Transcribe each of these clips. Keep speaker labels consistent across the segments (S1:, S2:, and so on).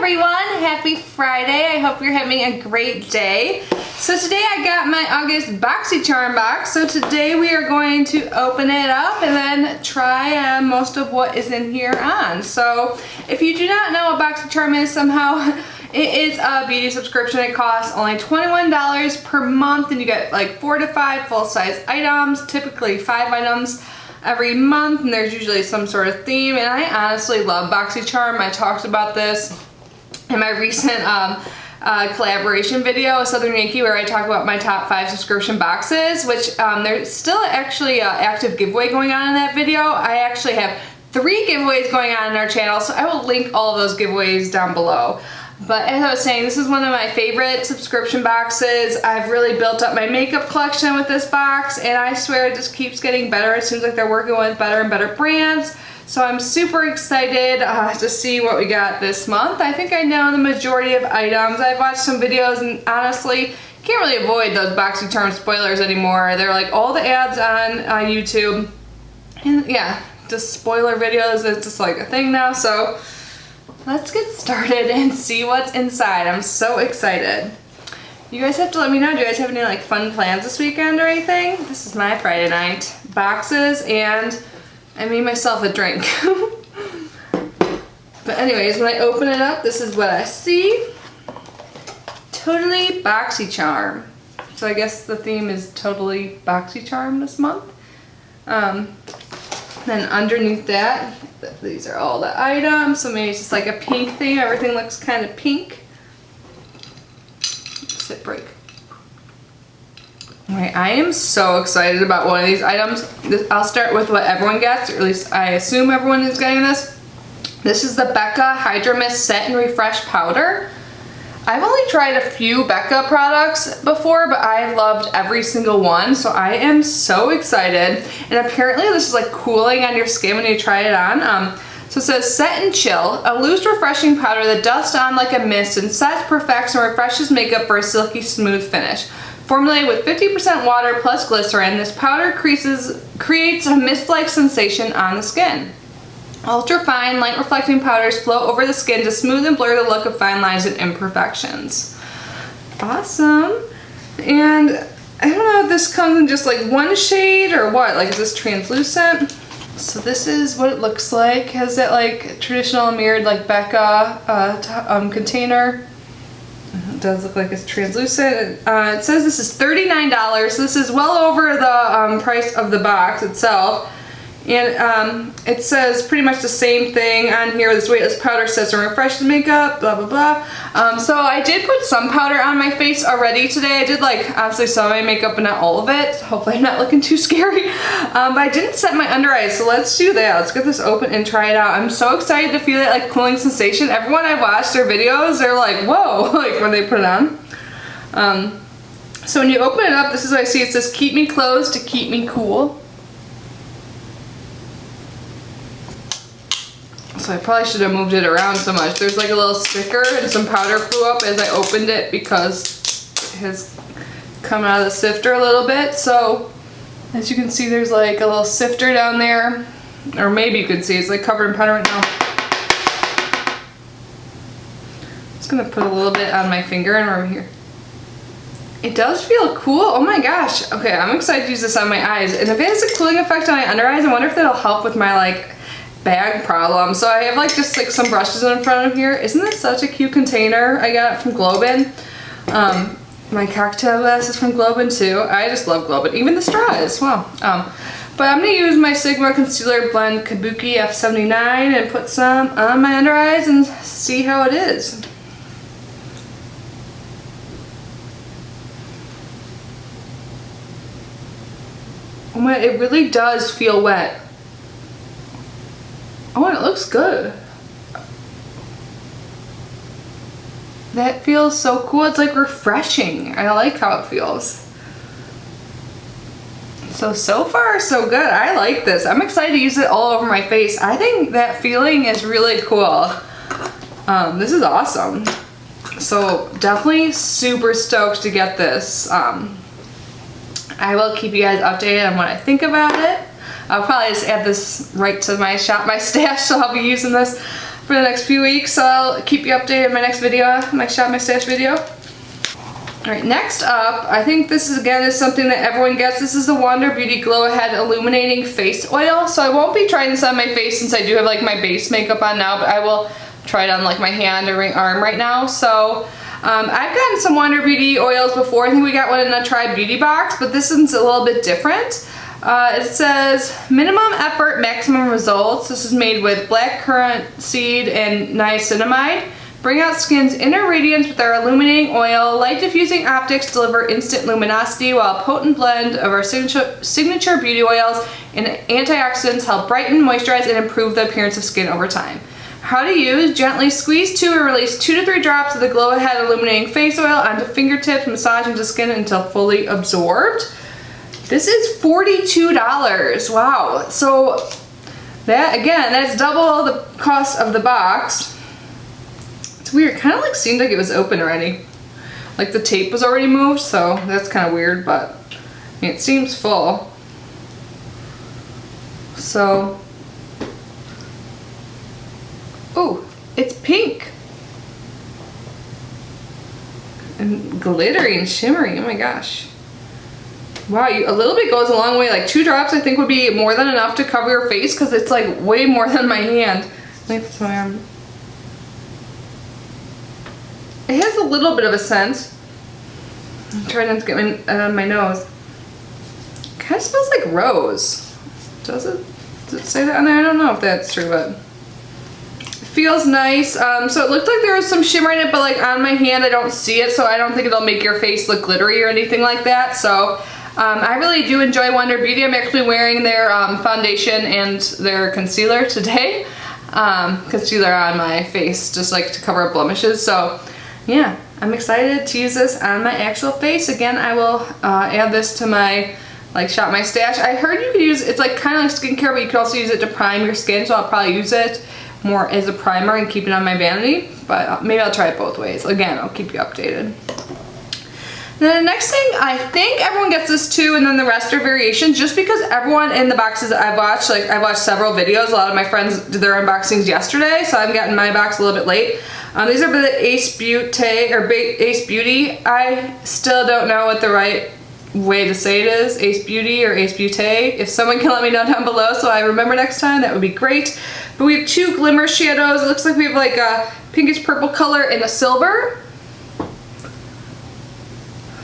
S1: everyone, happy Friday. I hope you're having a great day. So today I got my August Boxycharm box. So today we are going to open it up and then try most of what is in here on. So if you do not know what Boxycharm is somehow, it is a beauty subscription. It costs only $21 per month and you get like 4 to 5 full-size items, typically 5 items every month, and there's usually some sort of theme, and I honestly love Boxycharm. I talked about this in my recent collaboration video with Southern Yankee where I talk about my top 5 subscription boxes, which there's still actually an active giveaway going on in that video. I actually have 3 giveaways going on in our channel, so I will link all of those giveaways down below. But as I was saying, this is one of my favorite subscription boxes. I've really built up my makeup collection with this box, and I swear it just keeps getting better. It seems like they're working with better and better brands. So I'm super excited to see what we got this month. I think I know the majority of items. I've watched some videos and honestly, can't really avoid those Boxycharm spoilers anymore. They're like all the ads on YouTube. And yeah, just spoiler videos, it's just like a thing now. So let's get started and see what's inside. I'm so excited. You guys have to let me know, do you guys have any like fun plans this weekend or anything? This is my Friday night. Boxes and I made myself a drink. But anyways, when I open it up, this is what I see. Totally Boxycharm. So I guess the theme is totally Boxycharm this month. Then underneath that, these are all the items. So maybe it's just like a pink theme. Everything looks kind of pink. Sit break. Alright, I am so excited about one of these items. I'll start with what everyone gets, or at least I assume everyone is getting this. This is the Becca Hydra Mist Set and Refresh Powder. I've only tried a few Becca products before, but I loved every single one, so I am so excited. And apparently this is like cooling on your skin when you try it on. So it says Set and Chill, a loose refreshing powder that dusts on like a mist and sets, perfects, and refreshes makeup for a silky smooth finish. Formulated with 50% water plus glycerin, this powder creates a mist-like sensation on the skin. Ultra fine, light reflecting powders flow over the skin to smooth and blur the look of fine lines and imperfections. Awesome. And I don't know if this comes in just like one shade or what. Like, is this translucent? So this is what it looks like. Has that like traditional mirrored like Becca container. It does look like it's translucent. It says this is $39. So this is well over the price of the box itself. And it says pretty much the same thing on here. This weightless powder sets and refreshes makeup, blah, blah, blah. So I did put some powder on my face already today. I did like obviously some of my makeup but not all of it. So hopefully I'm not looking too scary. But I didn't set my under eyes, so let's do that. Let's get this open and try it out. I'm so excited to feel that like cooling sensation. Everyone I watched their videos, they're like, whoa, like when they put it on. So when you open it up, this is what I see. It says, keep me closed to keep me cool. So I probably should have moved it around so much. There's like a little sticker and some powder flew up as I opened it because it has come out of the sifter a little bit. So as you can see, there's like a little sifter down there, or maybe you can see it's like covered in powder right now. Just gonna put a little bit on my finger and over here. It does feel cool. Oh my gosh. Okay, I'm excited to use this on my eyes. And if it has a cooling effect on my under eyes, I wonder if that'll help with my like bag problem. So I have like just like some brushes in front of here. Isn't this such a cute container? I got it from Globin. My cocktail glass is from Globin too. I just love Globin. Even the straw is. Wow. But I'm gonna use my Sigma Concealer Blend Kabuki F79 and put some on my under eyes and see how it is. Oh my, it really does feel wet. Oh, and it looks good. That feels so cool. It's like refreshing. I like how it feels. So far so good. I like this. I'm excited to use it all over my face. I think that feeling is really cool. This is awesome. So definitely super stoked to get this. I will keep you guys updated on what I think about it. I'll probably just add this right to my stash, so I'll be using this. for the next few weeks, so I'll keep you updated in my next video, my Shop My Stash video. Alright, next up, I think this is again is something that everyone gets. This is the Wander Beauty Glow Ahead Illuminating Face Oil. So I won't be trying this on my face since I do have like my base makeup on now, but I will try it on like my hand or my arm right now. So I've gotten some Wander Beauty oils before. I think we got one in a Try Beauty box, but this one's a little bit different. It says minimum effort, maximum results. This is made with black currant seed and niacinamide. Bring out skin's inner radiance with our illuminating oil. Light diffusing optics deliver instant luminosity, while a potent blend of our signature beauty oils and antioxidants help brighten, moisturize, and improve the appearance of skin over time. How to use: gently squeeze 2 or release 2 to 3 drops of the Glow Ahead Illuminating Face Oil onto fingertips, massage into skin until fully absorbed. This is $42. Wow. So that, again, that's double the cost of the box. It's weird. Kind of like seemed like it was open already. Like the tape was already moved, so that's kind of weird, but I mean, it seems full. So, oh, it's pink. And glittery and shimmery. Oh my gosh. Wow, a little bit goes a long way. Like 2 drops I think would be more than enough to cover your face because it's like way more than my hand. Let me put my arm. It has a little bit of a scent. I'm trying not to get my nose. It kind of smells like rose. Does it say that on there? I don't know if that's true, but it feels nice. So it looked like there was some shimmer in it, but like on my hand I don't see it, so I don't think it'll make your face look glittery or anything like that. So I really do enjoy Wander Beauty. I'm actually wearing their foundation and their concealer today. Concealer on my face just like to cover up blemishes. So yeah, I'm excited to use this on my actual face. Again, I will add this to my like Shop My Stash. I heard you could use it's like kind of like skincare, but you could also use it to prime your skin. So I'll probably use it more as a primer and keep it on my vanity. But maybe I'll try it both ways. Again, I'll keep you updated. Then the next thing, I think everyone gets this too, and then the rest are variations, just because everyone in the boxes that I've watched, like I've watched several videos, a lot of my friends did their unboxings yesterday, so I'm getting my box a little bit late. These are the Ace Beauty. I still don't know what the right way to say it is, Ace Beauty or Ace Beauté. If someone can let me know down below so I remember next time, that would be great. But we have 2 Glimmer Shadows. It looks like we have like a pinkish purple color and a silver.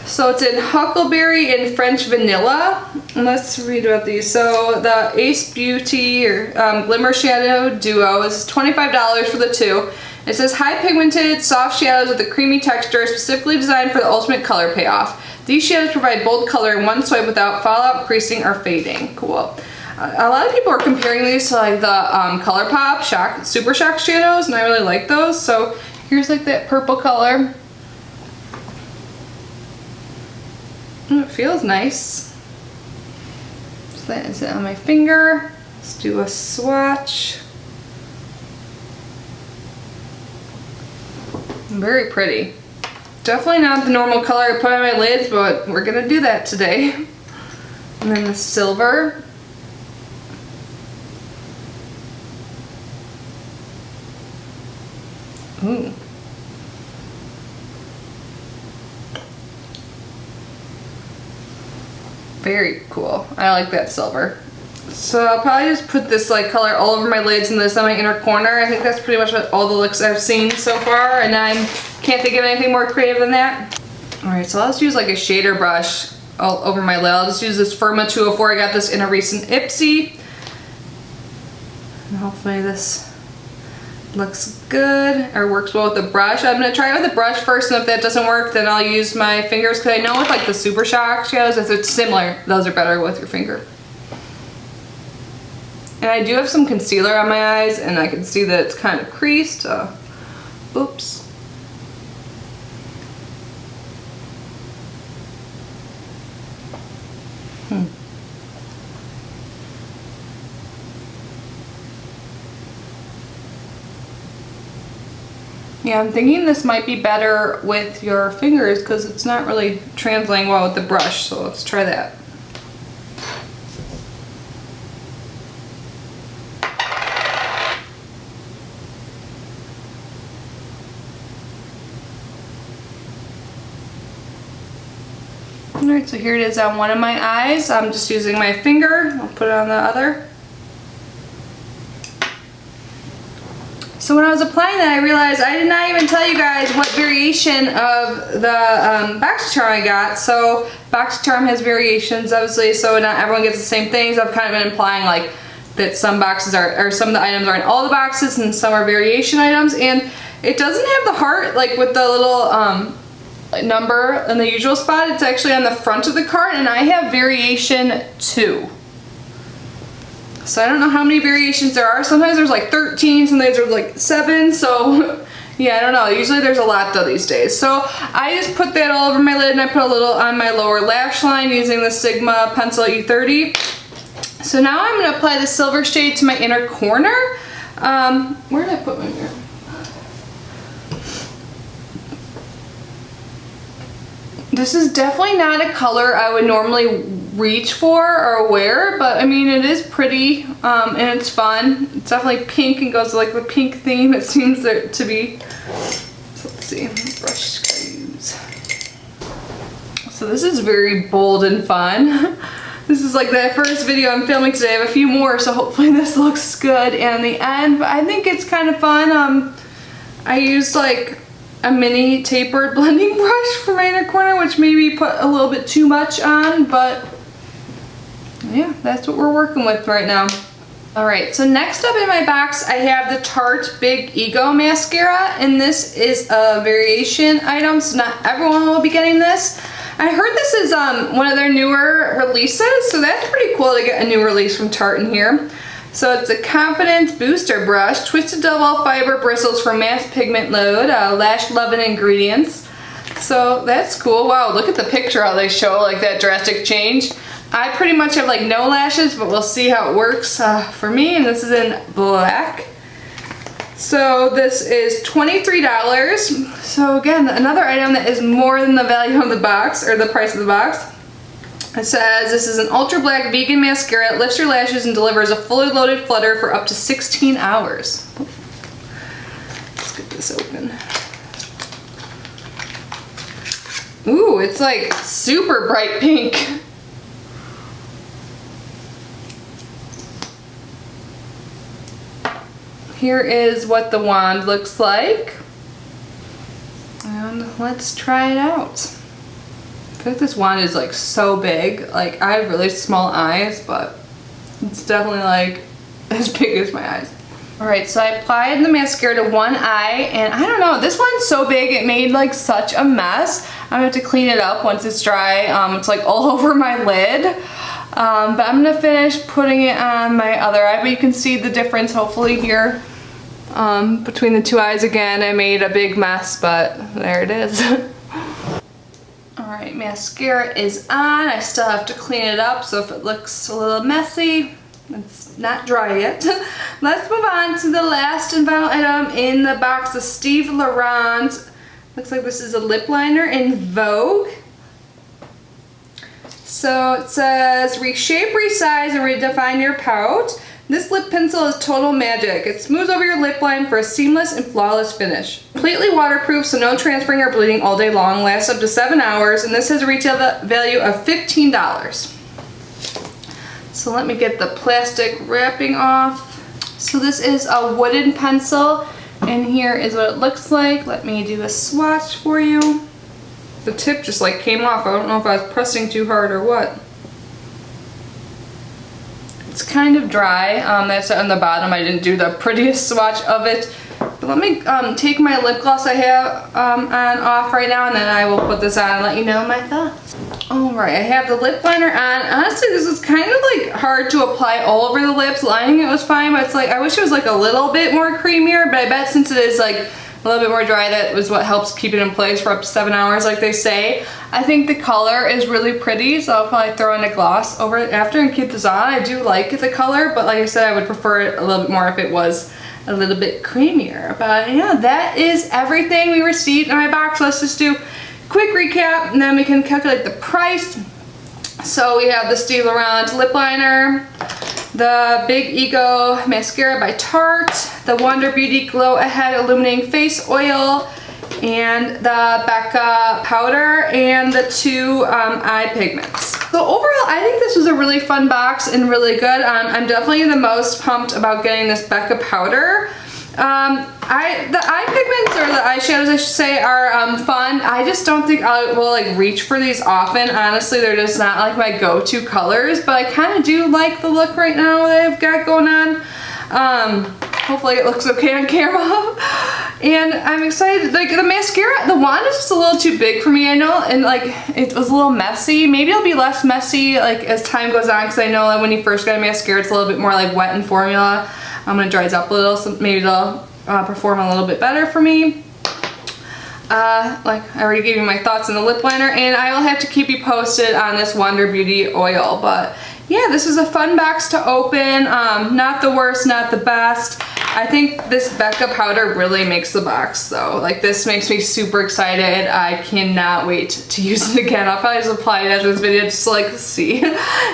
S1: So it's in Huckleberry and French Vanilla. And let's read about these. So the Ace Beauty or Glimmer Shadow Duo is $25 for the 2. It says high pigmented, soft shadows with a creamy texture, specifically designed for the ultimate color payoff. These shadows provide bold color in one swipe without fallout, creasing, or fading. Cool. A lot of people are comparing these to like the ColourPop Super Shock shadows, and I really like those. So here's like that purple color. It feels nice. So that is it on my finger. Let's do a swatch. Very pretty. Definitely not the normal color I put on my lids, but we're gonna do that today. And then the silver. Ooh. Very cool. I like that silver. So I'll probably just put this like color all over my lids and this on my inner corner. I think that's pretty much what all the looks I've seen so far, and I can't think of anything more creative than that. Alright, so I'll just use like a shader brush all over my lid. I'll just use this Firma 204. I got this in a recent Ipsy. And hopefully this looks good or works well with the brush. I'm gonna try it with the brush first, and if that doesn't work, then I'll use my fingers, because I know with like the Super Shock shadows, if it's similar, those are better with your finger. And I do have some concealer on my eyes, and I can see that it's kind of creased. Oops. Yeah, I'm thinking this might be better with your fingers because it's not really translating well with the brush, so let's try that. Alright, so here it is on one of my eyes. I'm just using my finger. I'll put it on the other. So when I was applying that, I realized I did not even tell you guys what variation of the Boxycharm I got. So Boxycharm has variations, obviously, so not everyone gets the same things. I've kind of been implying like that some boxes are, or some of the items are in all the boxes and some are variation items. And it doesn't have the heart like with the little number in the usual spot. It's actually on the front of the card, and I have variation 2. So I don't know how many variations there are. Sometimes there's like 13, sometimes there's like 7, so yeah, I don't know. Usually there's a lot though these days. So I just put that all over my lid, and I put a little on my lower lash line using the Sigma Pencil E30. So now I'm going to apply the silver shade to my inner corner. Where did I put my mirror? This is definitely not a color I would normally reach for or wear, but I mean it is pretty and it's fun. It's definitely pink and goes with like the pink theme it seems there to be. So let's see, what brush can I use? So this is very bold and fun. This is like the first video I'm filming today. I have a few more, so hopefully this looks good in the end, but I think it's kind of fun. I used like a mini tapered blending brush for my inner corner, which maybe put a little bit too much on, but yeah, that's what we're working with right now. Alright, so next up in my box I have the Tarte Big Ego Mascara, and this is a variation item, so not everyone will be getting this. I heard this is one of their newer releases, so that's pretty cool to get a new release from Tarte in here. So it's a Confidence Booster Brush, Twisted Double Fiber Bristles for Mass Pigment Load, Lash Loving Ingredients. So that's cool. Wow, look at the picture how they show like that drastic change. I pretty much have like no lashes, but we'll see how it works for me, and this is in black. So this is $23. So again, another item that is more than the value of the box, or the price of the box. It says this is an ultra black vegan mascara that lifts your lashes and delivers a fully loaded flutter for up to 16 hours. Let's get this open. Ooh, it's like super bright pink. Here is what the wand looks like. And let's try it out. I feel like this wand is like so big. Like I have really small eyes, but it's definitely like as big as my eyes. Alright, so I applied the mascara to one eye, and I don't know, this one's so big it made like such a mess. I'm gonna have to clean it up once it's dry. It's like all over my lid. But I'm gonna finish putting it on my other eye, but you can see the difference hopefully here. Between the two eyes again, I made a big mess, but there it is. Alright, mascara is on. I still have to clean it up, so if it looks a little messy, it's not dry yet. Let's move on to the last and final item in the box, the Steve Laurent. Looks like this is a lip liner in Vogue. So it says, reshape, resize, and redefine your pout. This lip pencil is total magic. It smooths over your lip line for a seamless and flawless finish. Completely waterproof, so no transferring or bleeding all day long. Lasts up to 7 hours, and this has a retail value of $15. So let me get the plastic wrapping off. So this is a wooden pencil, and here is what it looks like. Let me do a swatch for you. The tip just like came off. I don't know if I was pressing too hard or what. It's kind of dry. That's on the bottom. I didn't do the prettiest swatch of it. But let me take my lip gloss I have on off right now, and then I will put this on and let you know my thoughts. Alright, I have the lip liner on. Honestly, this is kind of like hard to apply all over the lips. Lining it was fine, but it's like I wish it was like a little bit more creamier, but I bet since it is like a little bit more dry, that was what helps keep it in place for up to 7 hours like they say. I think the color is really pretty, so I'll probably throw in a gloss over it after and keep this on. I do like the color, but like I said, I would prefer it a little bit more if it was a little bit creamier. But yeah, that is everything we received in my box. Let's just do a quick recap, and then we can calculate the price. So we have the Steve Laurent lip liner, the Big Ego mascara by Tarte, the Wonder Beauty Glow Ahead Illuminating Face Oil, and the Becca powder, and the 2 eye pigments. So overall, I think this was a really fun box and really good. I'm definitely the most pumped about getting this Becca powder. The eye pigments, or the eyeshadows I should say, are fun. I just don't think I will like reach for these often. Honestly, they're just not like my go-to colors, but I kind of do like the look right now that I've got going on. Hopefully it looks okay on camera. And I'm excited. Like the mascara, the wand is just a little too big for me, I know, and like it was a little messy. Maybe it'll be less messy like as time goes on, because I know that when you first get a mascara, it's a little bit more like wet in formula. When it dries up a little, so maybe they'll perform a little bit better for me. Like I already gave you my thoughts on the lip liner, and I will have to keep you posted on this Wonder Beauty oil. But yeah, this is a fun box to open. Not the worst, not the best. I think this Becca powder really makes the box though. Like this makes me super excited. I cannot wait to use it again. I'll probably just apply it after this video just to like see.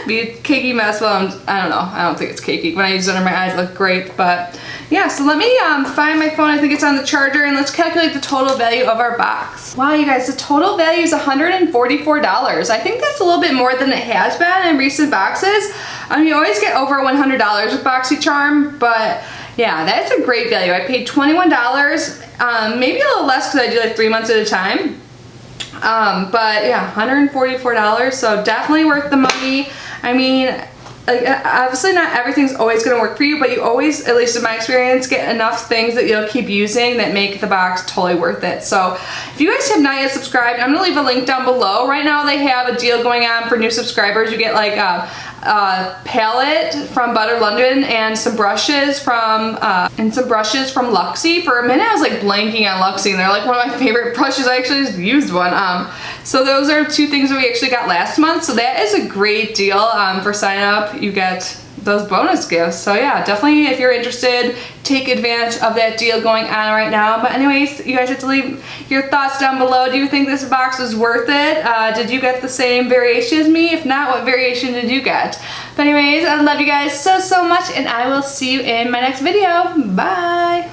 S1: Be a cakey mess, but I don't know. I don't think it's cakey. When I use it under my eyes, it look great. But yeah, so let me find my phone. I think it's on the charger, and let's calculate the total value of our box. Wow, you guys, the total value is $144. I think that's a little bit more than it has been in recent boxes. You always get over $100 with Boxycharm, but yeah, that's a great value. I paid $21, maybe a little less because I do like 3 months at a time. But yeah, $144, so definitely worth the money. I mean, like obviously not everything's always gonna work for you, but you always, at least in my experience, get enough things that you'll keep using that make the box totally worth it. So if you guys have not yet subscribed, I'm gonna leave a link down below. Right now they have a deal going on for new subscribers. You get like a palette from Butter London and some brushes from Luxie. For a minute I was like blanking on Luxie, and they're like one of my favorite brushes. I actually just used one. So those are 2 things that we actually got last month, so that is a great deal. For sign up you get those bonus gifts. So yeah, definitely if you're interested, take advantage of that deal going on right now. But anyways, you guys have to leave your thoughts down below. Do you think this box was worth it? Did you get the same variation as me? If not, what variation did you get? But anyways, I love you guys so much, and I will see you in my next video. Bye!